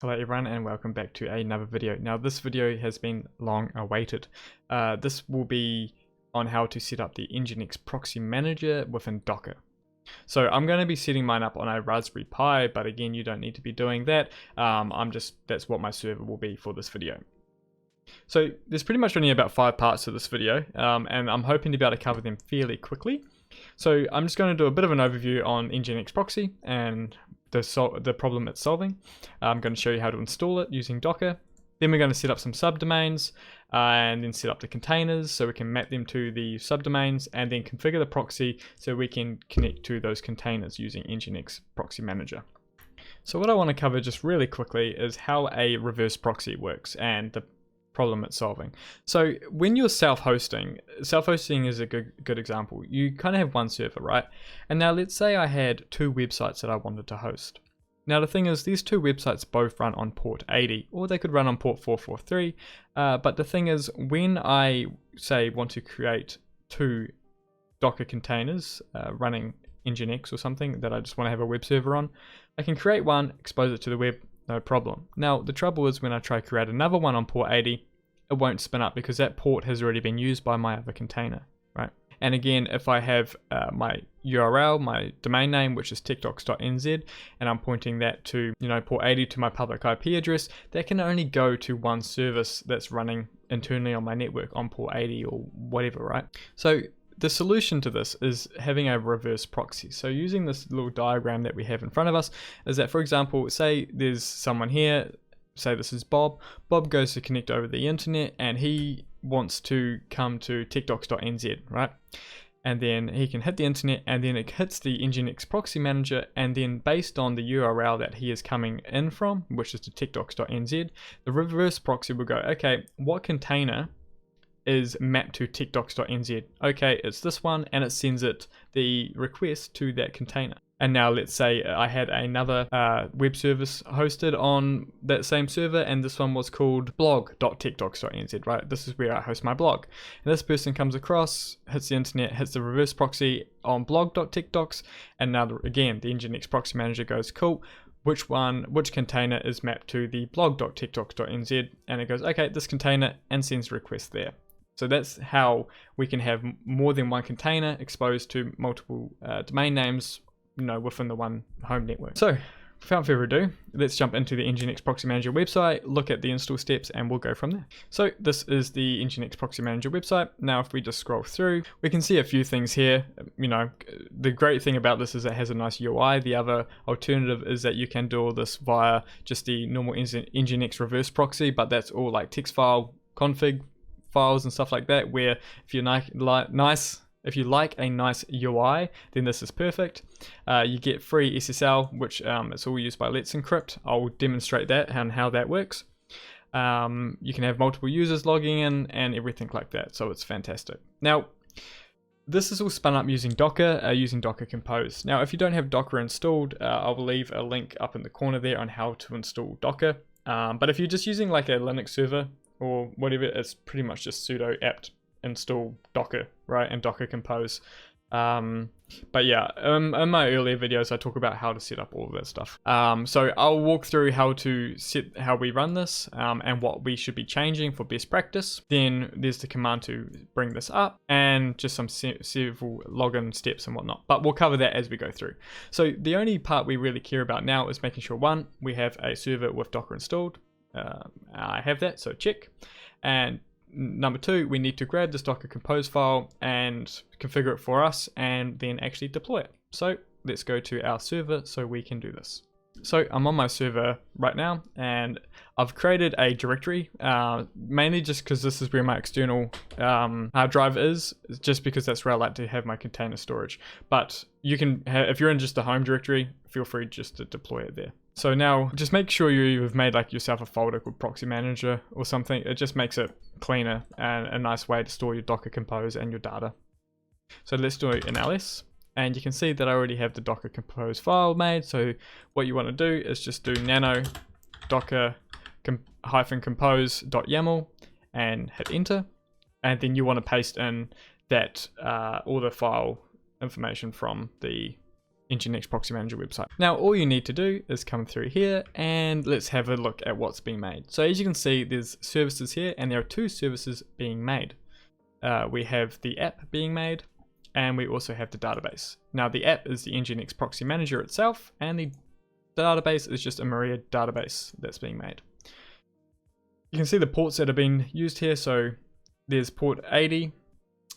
Hello everyone and welcome back to another video. Now this video has been long awaited. This will be on how to set up the Nginx Proxy Manager within Docker. So I'm going to be setting mine up on a Raspberry Pi, but again you don't need to be doing that. That's what my server will be for this video. So there's pretty much only about 5 parts to this video, and I'm hoping to be able to cover them fairly quickly. So I'm just going to do a bit of an overview on Nginx Proxy and the problem it's solving. I'm going to show you how to install it using Docker. Then we're going to set up some subdomains and then set up the containers so we can map them to the subdomains and then configure the proxy so we can connect to those containers using Nginx Proxy Manager. So what I want to cover just really quickly is how a reverse proxy works and the problem it's solving. So when you're self-hosting is a good example. You kind of have one server, right? And now let's say I had 2 websites that I wanted to host. Now the thing is, these 2 websites both run on port 80, or they could run on port 443. But the thing is, when I say want to create 2 Docker containers running Nginx or something that I just want to have a web server on, I can create one, expose it to the web, no problem. Now the trouble is when I try to create another one on port 80, it won't spin up because that port has already been used by my other container, right? And again, if I have my URL, my domain name, which is techdocs.nz, and I'm pointing that to, port 80 to my public IP address, that can only go to one service that's running internally on my network on port 80 or whatever, right? So the solution to this is having a reverse proxy. So using this little diagram that we have in front of us is that, for example, say there's someone here, say this is Bob. Bob goes to connect over the internet and he wants to come to techdocs.nz, right? And then he can hit the internet and then it hits the Nginx Proxy Manager, and then based on the URL that he is coming in from, which is to techdocs.nz, the reverse proxy will go, okay, what container is mapped to techdocs.nz? Okay, it's this one, and it sends it the request to that container. And now let's say I had another web service hosted on that same server, and this one was called blog.techdocs.nz, right? This is where I host my blog. And this person comes across, hits the internet, hits the reverse proxy on blog.techdocs, and now again, the Nginx Proxy Manager goes, cool, which container is mapped to the blog.techdocs.nz, and it goes, okay, this container, and sends a request there. So that's how we can have more than one container exposed to multiple domain names, within the one home network. So without further ado, let's jump into the Nginx Proxy Manager website, look at the install steps, and we'll go from there. So this is the Nginx Proxy Manager website. Now if we just scroll through, we can see a few things here. The great thing about this is it has a nice UI. The other alternative is that you can do all this via just the normal Nginx reverse proxy, but that's all like text file config files and stuff like that, where if you like a nice UI, then this is perfect. You get free SSL, which it's all used by Let's Encrypt. I'll demonstrate that and how that works. You can have multiple users logging in and everything like that, so it's fantastic. Now, this is all spun up using Docker, using Docker Compose. Now, if you don't have Docker installed, I will leave a link up in the corner there on how to install Docker. But if you're just using like a Linux server or whatever, it's pretty much just sudo apt install Docker, right, and Docker Compose. But yeah, in my earlier videos I talk about how to set up all of that stuff. So I'll walk through how we run this and what we should be changing for best practice. Then there's the command to bring this up and just some several login steps and whatnot, but we'll cover that as we go through. So the only part we really care about now is making sure, one, we have a server with Docker installed. I have that, so check. And number 2, we need to grab this Docker Compose file and configure it for us and then actually deploy it. So let's go to our server so we can do this. So I'm on my server right now and I've created a directory, mainly just because this is where my external hard drive is, just because that's where I like to have my container storage. But you can, if you're in just the home directory, feel free just to deploy it there. So now just make sure you've made like yourself a folder called Proxy Manager or something. It just makes it cleaner and a nice way to store your Docker Compose and your data. So let's do an ls. And you can see that I already have the Docker Compose file made. So what you want to do is just do nano docker -compose.yaml and hit enter. And then you want to paste in that all the file information from the Nginx Proxy Manager website. Now all you need to do is come through here and let's have a look at what's being made. So as you can see, there's services here and there are two services being made. We have the app being made and we also have the database. Now the app is the Nginx Proxy Manager itself and the database is just a Maria database that's being made. You can see the ports that are being used here. So there's port 80,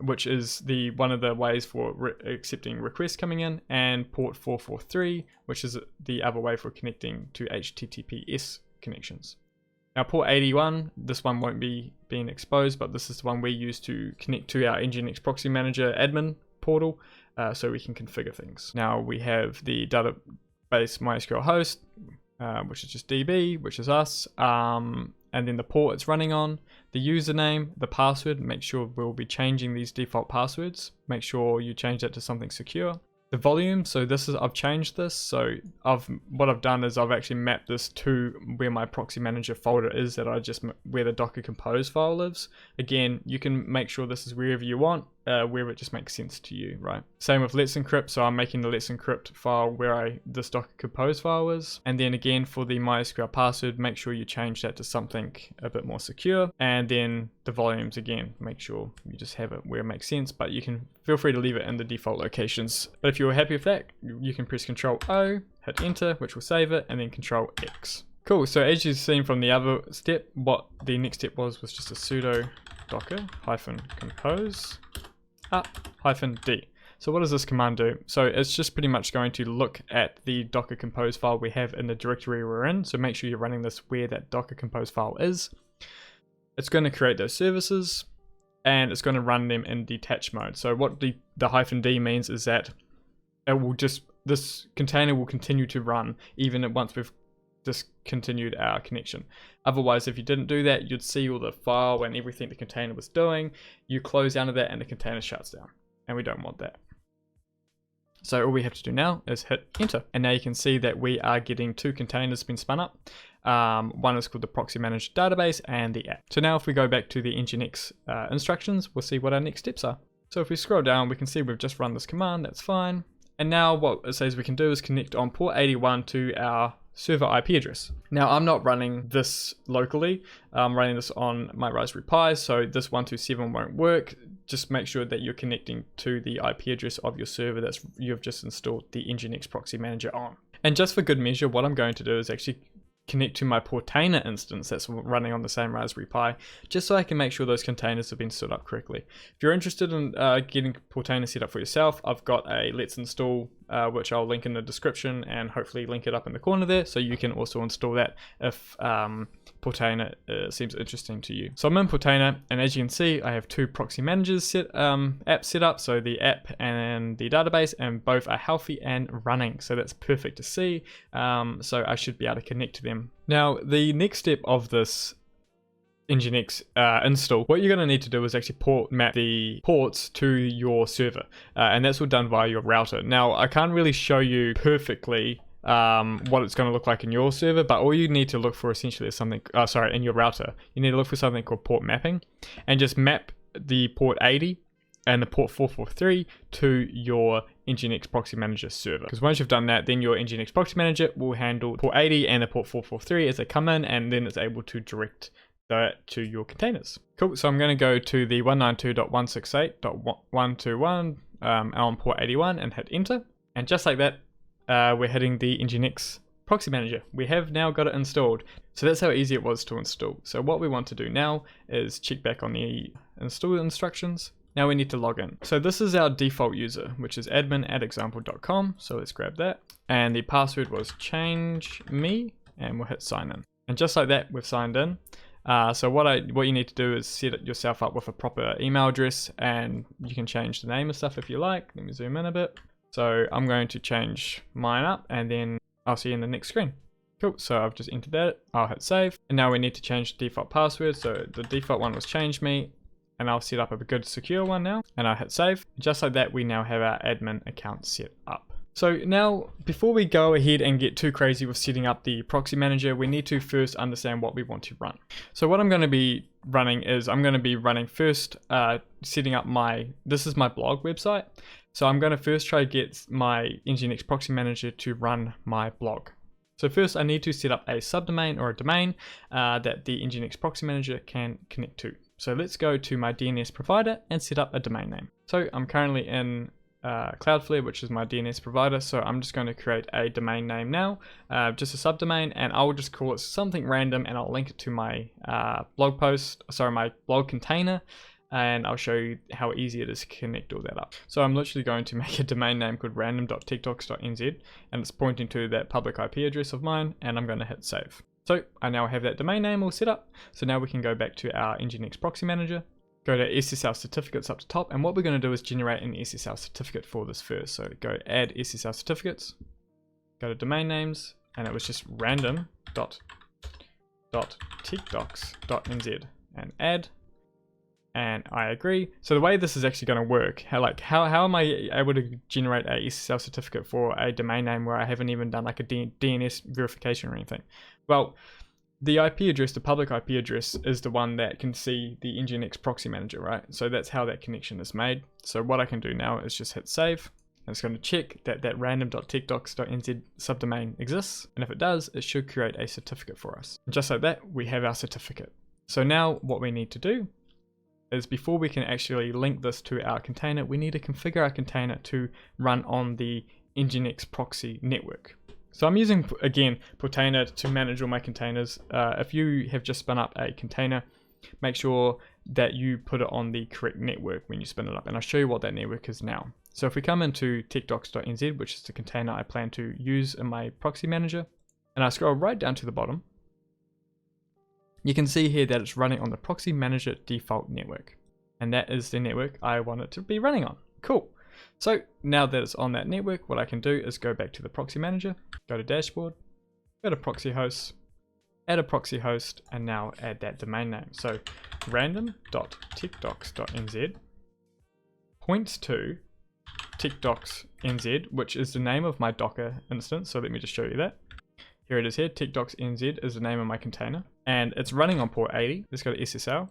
which is one of the ways for accepting requests coming in, and port 443, which is the other way for connecting to HTTPS connections. Now port 81, this one won't be being exposed, but this is the one we use to connect to our Nginx Proxy Manager admin portal, so we can configure things. Now we have the database MySQL host, which is just DB, which is us, and then the port it's running on, the username, the password. Make sure we'll be changing these default passwords. Make sure you change that to something secure. The volume, so I've changed this. So what I've done is I've actually mapped this to where my Proxy Manager folder is, where the Docker Compose file lives. Again, you can make sure this is wherever you want, wherever it just makes sense to you, right? Same with Let's Encrypt, so I'm making the Let's Encrypt file where this Docker Compose file is. And then again, for the MySQL password, make sure you change that to something a bit more secure. And then the volumes, again, make sure you just have it where it makes sense, but you can feel free to leave it in the default locations. But if you're happy with that, you can press Control O, hit enter, which will save it, and then Control X. Cool, so as you've seen from the other step, what the next step was just a sudo docker -compose up-d. So what does this command do? So it's just pretty much going to look at the Docker Compose file we have in the directory we're in. So make sure you're running this where that Docker Compose file is. It's going to create those services and it's going to run them in detached mode. So what the -d means is that this container will continue to run even once we've discontinued our connection. Otherwise, if you didn't do that, you'd see all the file and everything the container was doing. You close down to that and the container shuts down, and we don't want that. So all we have to do now is hit enter, and now you can see that we are getting two containers being spun up. One is called the Proxy Manager database and the app. So now if we go back to the Nginx instructions, we'll see what our next steps are. So if we scroll down, we can see we've just run this command, that's fine. And now what it says we can do is connect on port 81 to our server IP address. Now I'm not running this locally, I'm running this on my Raspberry Pi, so this 127 won't work. Just make sure that you're connecting to the IP address of your server you've just installed the Nginx Proxy Manager on. And just for good measure, what I'm going to do is actually connect to my Portainer instance that's running on the same Raspberry Pi, just so I can make sure those containers have been set up correctly. If you're interested in getting Portainer set up for yourself, I've got a Let's Install, which I'll link in the description and hopefully link it up in the corner there, so you can also install that if Portainer seems interesting to you. So I'm in Portainer, and as you can see, I have two Proxy Managers apps set up, so the app and the database, and both are healthy and running, so that's perfect to see. So I should be able to connect to them. Now, the next step of this Nginx install, what you're going to need to do is actually map the ports to your server, and that's all done via your router. Now, I can't really show you perfectly what it's going to look like in your server, but all you need to look for essentially is something, in your router, you need to look for something called port mapping, and just map the port 80 and the port 443 to your Nginx Proxy Manager server. Because once you've done that, then your Nginx Proxy Manager will handle port 80 and the port 443 as they come in, and then it's able to direct that to your containers. Cool, so I'm going to go to the 192.168.121 on port 81 and hit enter. And just like that, we're hitting the Nginx Proxy Manager. We have now got it installed. So that's how easy it was to install. So what we want to do now is check back on the install instructions. Now we need to log in. So this is our default user, which is admin@example.com. So let's grab that. And the password was change me, and we'll hit sign in. And just like that, we've signed in. So what you need to do is set yourself up with a proper email address, and you can change the name and stuff if you like. Let me zoom in a bit. So I'm going to change mine up, and then I'll see you in the next screen. Cool, so I've just entered that. I'll hit save. And now we need to change the default password. So the default one was change me, and I'll set up a good secure one now, and I'll hit save. Just like that, we now have our admin account set up. So now, before we go ahead and get too crazy with setting up the Proxy Manager, we need to first understand what we want to run. So what I'm going to be running is, I'm going to be running first, setting up this is my blog website. So I'm going to first try to get my Nginx Proxy Manager to run my blog. So first I need to set up a subdomain or a domain that the Nginx Proxy Manager can connect to. So let's go to my DNS provider and set up a domain name. So I'm currently in Cloudflare, which is my DNS provider. So I'm just going to create a domain name now, just a subdomain, and I'll just call it something random, and I'll link it to my my blog container, and I'll show you how easy it is to connect all that up. So I'm literally going to make a domain name called random.tiktoks.nz, and it's pointing to that public IP address of mine, and I'm going to hit save. So I now have that domain name all set up. So now we can go back to our Nginx Proxy Manager, go to SSL certificates up to top, and what we're going to do is generate an SSL certificate for this first. So go add SSL certificates, go to domain names, and it was just random.tiktoks.nz, and add, and I agree. So the way this is actually going to work, how am I able to generate a SSL certificate for a domain name where I haven't even done like a DNS verification or anything? Well, the IP address, the public IP address, is the one that can see the Nginx Proxy Manager, right? So that's how that connection is made. So what I can do now is just hit save. And it's going to check that random.tiktoks.nz subdomain exists. And if it does, it should create a certificate for us. And just like that, we have our certificate. So now what we need to do is, before we can actually link this to our container, we need to configure our container to run on the Nginx Proxy network. So I'm using, again, Portainer to manage all my containers. If you have just spun up a container, make sure that you put it on the correct network when you spin it up. And I'll show you what that network is now. So if we come into tiktoks.nz, which is the container I plan to use in my proxy manager, and I scroll right down to the bottom, you can see here that it's running on the Proxy Manager default network. And that is the network I want it to be running on. Cool. So now that it's on that network, what I can do is go back to the Proxy Manager, go to Dashboard, go to Proxy Hosts, add a proxy host, and now add that domain name. So random.tiktoks.nz points to tiktoks.nz, which is the name of my Docker instance. So let me just show you that. Here it is here, tiktoks.nz is the name of my container, and it's running on port 80. Let's go to SSL.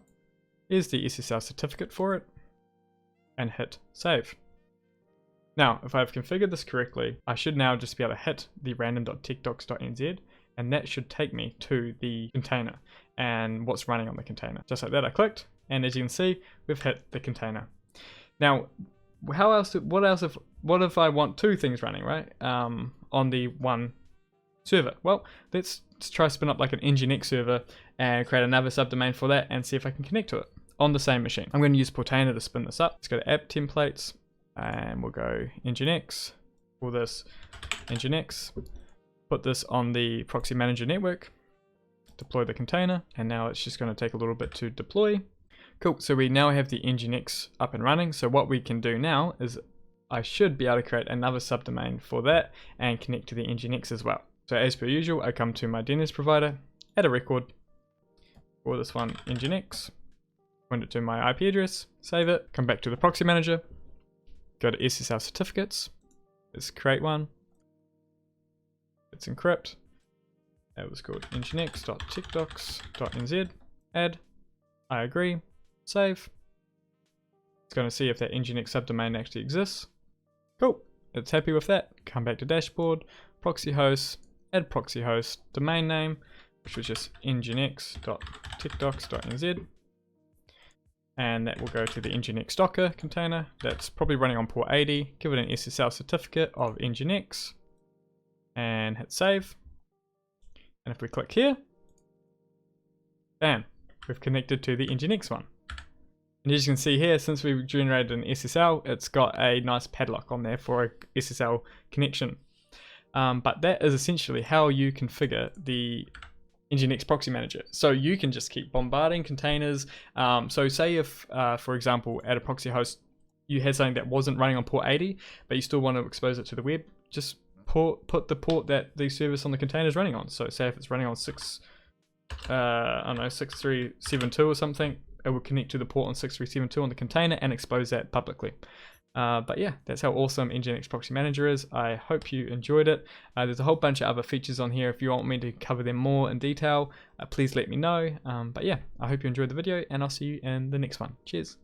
Here's the SSL certificate for it, and hit save. Now, if I've configured this correctly, I should now just be able to hit the random.tiktoks.nz, and that should take me to the container and what's running on the container. Just like that, I clicked, and as you can see, we've hit the container. Now, what if I want two things running, right? On the one server. Well, let's try spin up like an Nginx server and create another subdomain for that and see if I can connect to it on the same machine. I'm going to use Portainer to spin this up. Let's go to app templates, and we'll go Nginx, call this Nginx, put this on the Proxy Manager network, deploy the container, and now it's just going to take a little bit to deploy. Cool, so we now have the Nginx up and running. So what we can do now is I should be able to create another subdomain for that and connect to the Nginx as well. So as per usual, I come to my DNS provider, add a record, for this one Nginx, point it to my IP address, save it, come back to the Proxy Manager, go to SSL certificates, let's create one, let's encrypt, that was called nginx.tiktoks.nz, add, I agree, save. It's going to see if that Nginx subdomain actually exists. Cool, it's happy with that. Come back to dashboard, proxy hosts, add proxy host, domain name, which was just nginx.tiktoks.nz, and that will go to the Nginx Docker container that's probably running on port 80. Give it an SSL certificate of Nginx and hit save. And if we click here, bam, we've connected to the Nginx one. And as you can see here, since we've generated an SSL, it's got a nice padlock on there for a SSL connection. But that is essentially how you configure the Nginx Proxy Manager. So you can just keep bombarding containers. So say if, for example, at a proxy host, you had something that wasn't running on port 80, but you still want to expose it to the web, just put the port that the service on the container is running on. So say if it's running on 6372 or something, it will connect to the port on 6372 on the container and expose that publicly. But yeah, that's how awesome Nginx Proxy Manager is. I hope you enjoyed it. There's a whole bunch of other features on here. If you want me to cover them more in detail, please let me know. But yeah, I hope you enjoyed the video, and I'll see you in the next one. Cheers.